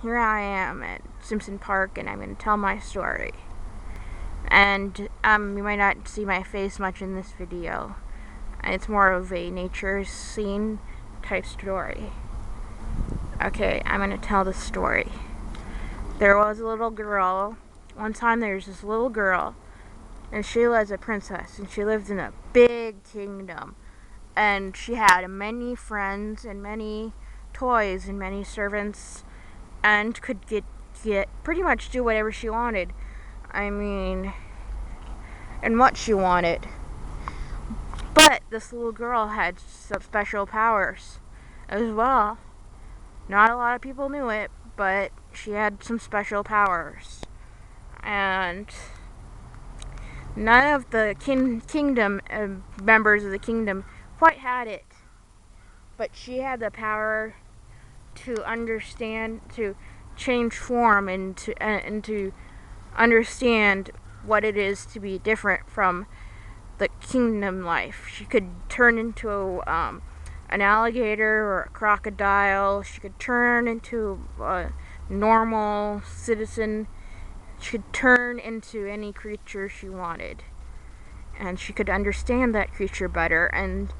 here I am at Simpson Park, and I'm going to tell my story. And you might not see my face much in this video. It's more of a nature scene type story. Okay, I'm going to tell the story. There was a little girl. One time there's this little girl, and she was a princess, and she lived in a big kingdom. And she had many friends and many toys and many servants, and could get pretty much do whatever she wanted. I mean, and what she wanted. But this little girl had some special powers as well. Not a lot of people knew it, but she had some special powers. And none of the kingdom members of the kingdom quite had it. But she had the power to understand, to change form, and to understand what it is to be different from the kingdom life. She could turn into an alligator or a crocodile. She could turn into a normal citizen. She could turn into any creature she wanted. And she could understand that creature better. And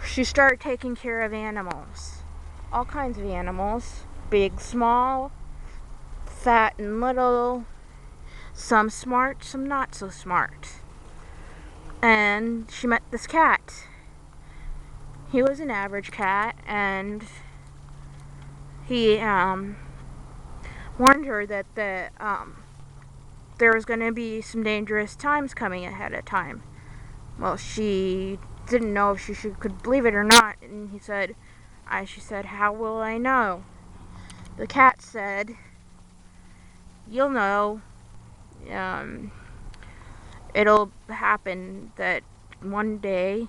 she started taking care of animals. All kinds of animals. Big, small, fat and little. Some smart, some not so smart. And she met this cat. He was an average cat, and he warned her that there was going to be some dangerous times coming ahead of time. Well, she didn't know if she could believe it or not, and she said, "How will I know?" The cat said, "You'll know. It'll happen that one day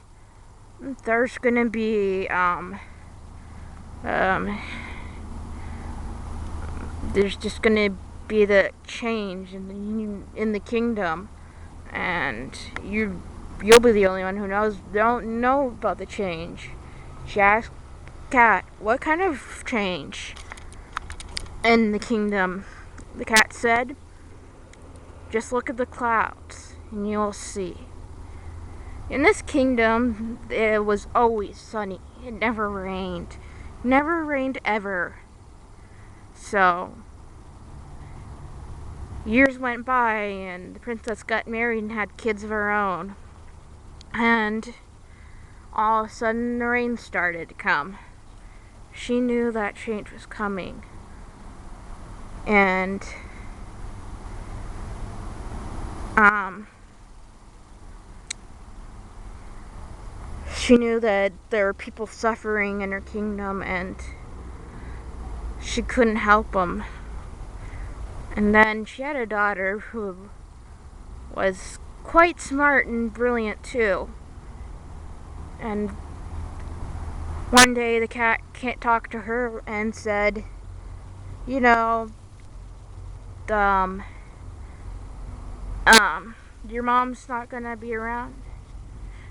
there's gonna be there's just gonna be the change in the kingdom, and you'll be the only one who don't know about the change." She asked cat, "What kind of change in the kingdom?" The cat said, "Just look at the clouds and you'll see. In this kingdom, it was always sunny. It never rained. Never rained ever." So, years went by, and the princess got married and had kids of her own. And all of a sudden, the rain started to come. She knew that change was coming. And she knew that there were people suffering in her kingdom, and she couldn't help them. And then she had a daughter who was quite smart and brilliant too. And one day the cat can't talk to her and said, "You know, your mom's not gonna be around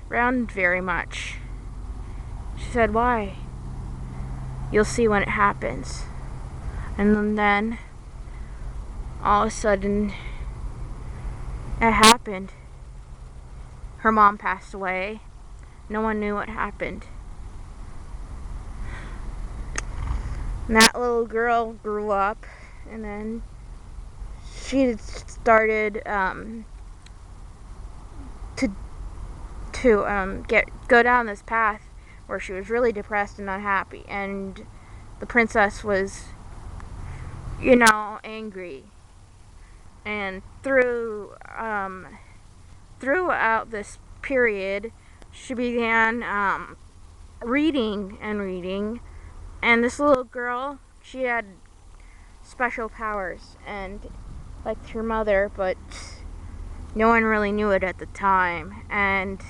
very much." She said, "Why?" "You'll see when it happens." And then all of a sudden it happened. Her mom passed away. No one knew what happened. And that little girl grew up, and then she started to go down this path where she was really depressed and unhappy, and the princess was, angry. And throughout this period, she began reading and reading, and this little girl, she had special powers, and like her mother, but no one really knew it at the time. And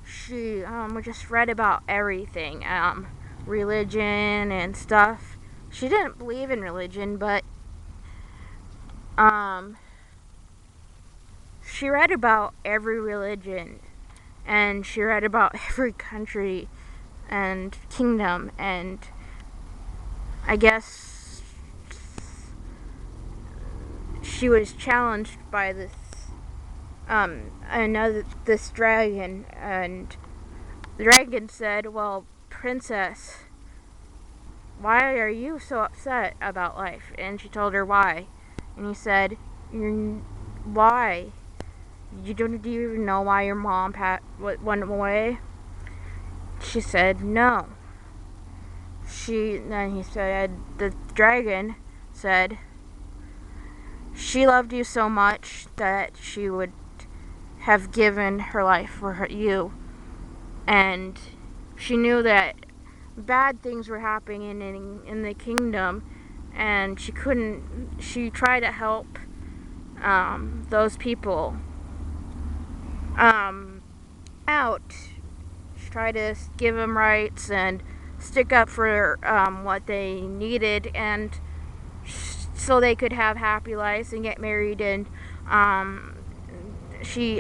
she just read about everything, religion and stuff. She didn't believe in religion, but she read about every religion, and she read about every country, and kingdom, and I guess she was challenged by this dragon, and the dragon said, "Well, princess, why are you so upset about life?" And she told her why. And he said, "Why? Do you even know why your mom went away?" She said, "No." Then he said, the dragon said, "She loved you so much that she would have given her life for you. And she knew that bad things were happening in the kingdom, and she tried to help those people out. She tried to give them rights and stick up for what they needed, and so they could have happy lives and get married, and she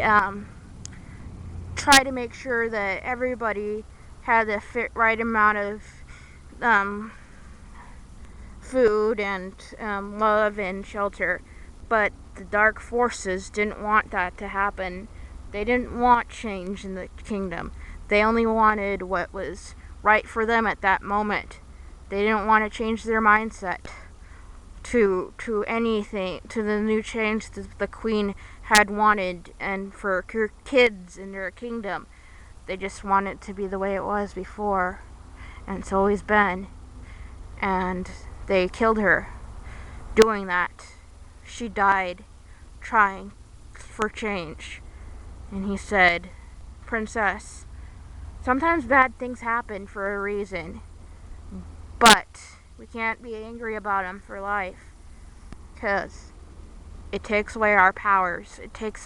tried to make sure that everybody had the right amount of food and love and shelter. But the dark forces didn't want that to happen. They didn't want change in the kingdom. They only wanted what was right for them at that moment. They didn't want to change their mindset to anything, to the new change that the queen had wanted, and for her kids in their kingdom. They just want it to be the way it was before, and it's always been. And they killed her doing that. She died trying for change. And he said, "Princess, sometimes bad things happen for a reason, but we can't be angry about them for life, because it takes away our powers. It takes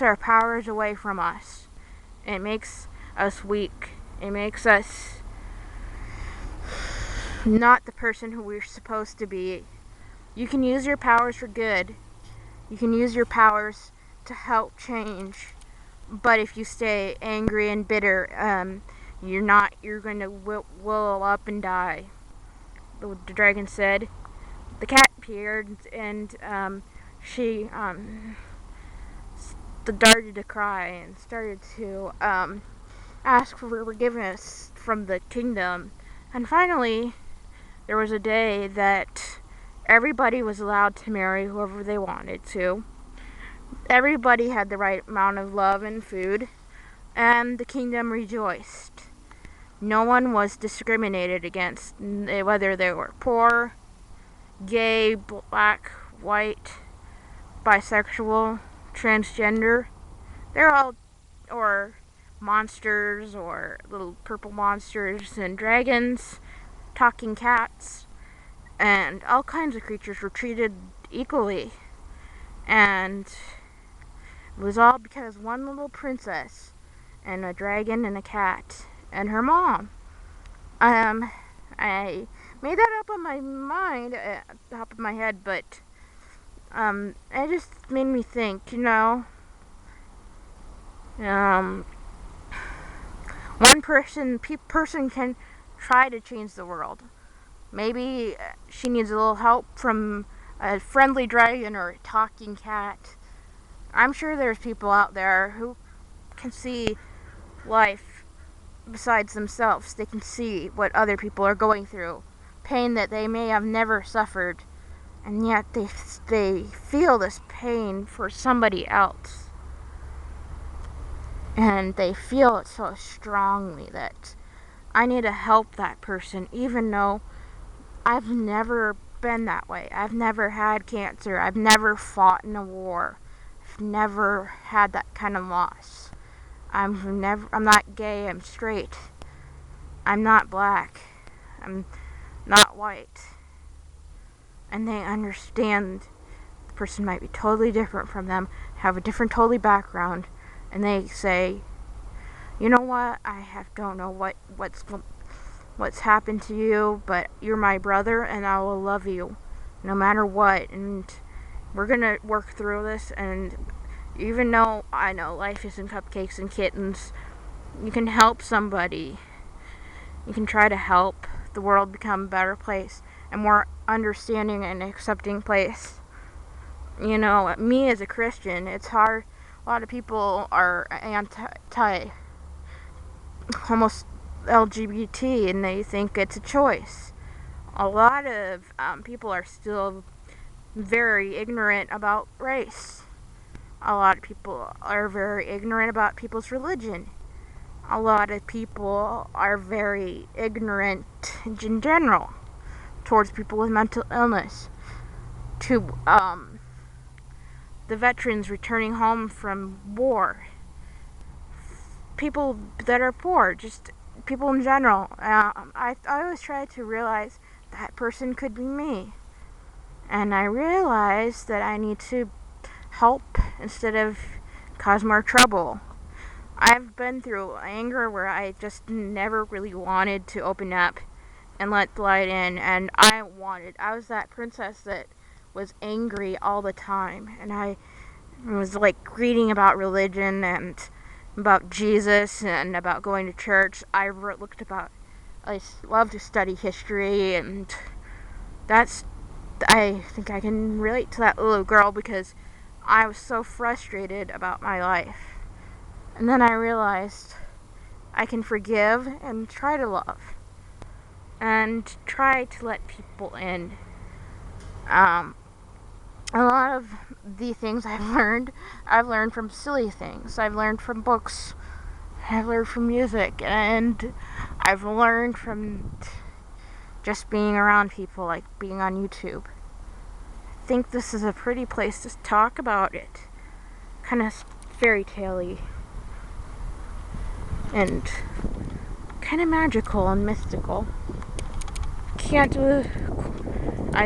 our powers away from us. It makes us weak. It makes us not the person who we're supposed to be. You can use your powers for good. You can use your powers to help change. But if you stay angry and bitter, you're going to willow up and die." The dragon said. The cat appeared, and she started to cry and started to ask for forgiveness from the kingdom. And finally, there was a day that everybody was allowed to marry whoever they wanted to. Everybody had the right amount of love and food, and the kingdom rejoiced. No one was discriminated against, whether they were poor, gay, black, white, bisexual, transgender. They're all, or monsters, or little purple monsters and dragons, talking cats, and all kinds of creatures were treated equally. And it was all because one little princess and a dragon and a cat and her mom. I made that up on my mind, at the top of my head, but it just made me think, one person can try to change the world. Maybe she needs a little help from a friendly dragon or a talking cat. I'm sure there's people out there who can see life besides themselves. They can see what other people are going through, pain that they may have never suffered, and yet they feel this pain for somebody else. And they feel it so strongly that I need to help that person, even though I've never been that way. I've never had cancer. I've never fought in a war. I've never had that kind of loss. I'm not gay. I'm straight. I'm not black. I'm not white. And they understand the person might be totally different from them, have a different totally background, and they say, "You know what? Don't know what's happened to you, but you're my brother, and I will love you no matter what, and we're gonna work through this. And even though I know life isn't cupcakes and kittens, you can help somebody, You can try to help the world become a better place, a more understanding and accepting place. You know, me as a Christian, it's hard. A lot of people are anti, almost LGBT, and they think it's a choice. A lot of people are still very ignorant about race. A lot of people are very ignorant about people's religion. A lot of people are very ignorant in general towards people with mental illness. To the veterans returning home from war. People that are poor, just people in general. I always try to realize that person could be me. And I realized that I need to help instead of cause more trouble. I've been through anger where I just never really wanted to open up and let the light in, and I was that princess that was angry all the time, and I was like reading about religion and about Jesus and about going to church. I love to study history, and I think I can relate to that little girl because I was so frustrated about my life. And then I realized I can forgive and try to love and try to let people in. A lot of the things I've learned from silly things. I've learned from books. I've learned from music. And I've learned from just being around people, like being on YouTube. I think this is a pretty place to talk about it. Kind of fairy tale-y. And kind of magical and mystical. I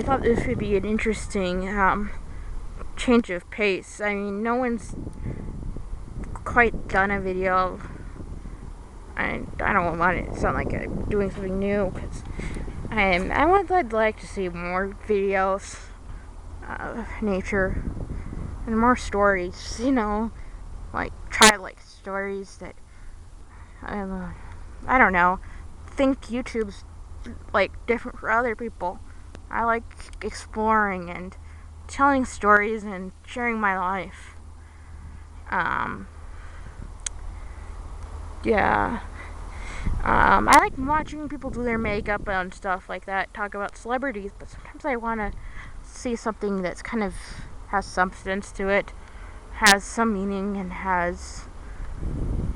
thought this would be an interesting change of pace. I mean, no one's quite done a video. I don't want it to sound like I'm doing something new, because I'd like to see more videos of nature and more stories, you know, like stories that I don't know, think YouTube's like different for other people. I like exploring and telling stories and sharing my life. Yeah. I like watching people do their makeup and stuff like that, talk about celebrities, but sometimes I want to see something that's kind of has substance to it, has some meaning, and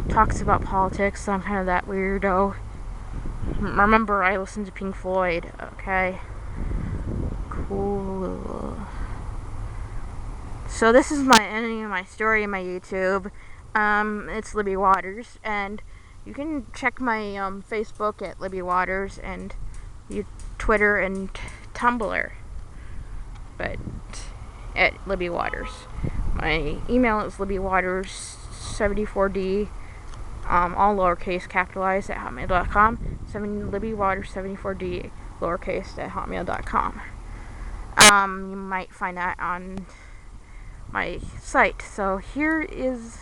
talks about politics. So I'm kind of that weirdo. Remember, I listened to Pink Floyd, okay? Cool. So this is my ending of my story in my YouTube. It's Libby Waters, and you can check my Facebook at Libby Waters and Twitter and Tumblr, but at Libby Waters. My email is libbywaters74d, all lowercase, capitalized, at hotmail.com. libbywaters74d, lowercase, at hotmail.com. You might find that on my site. So here it is.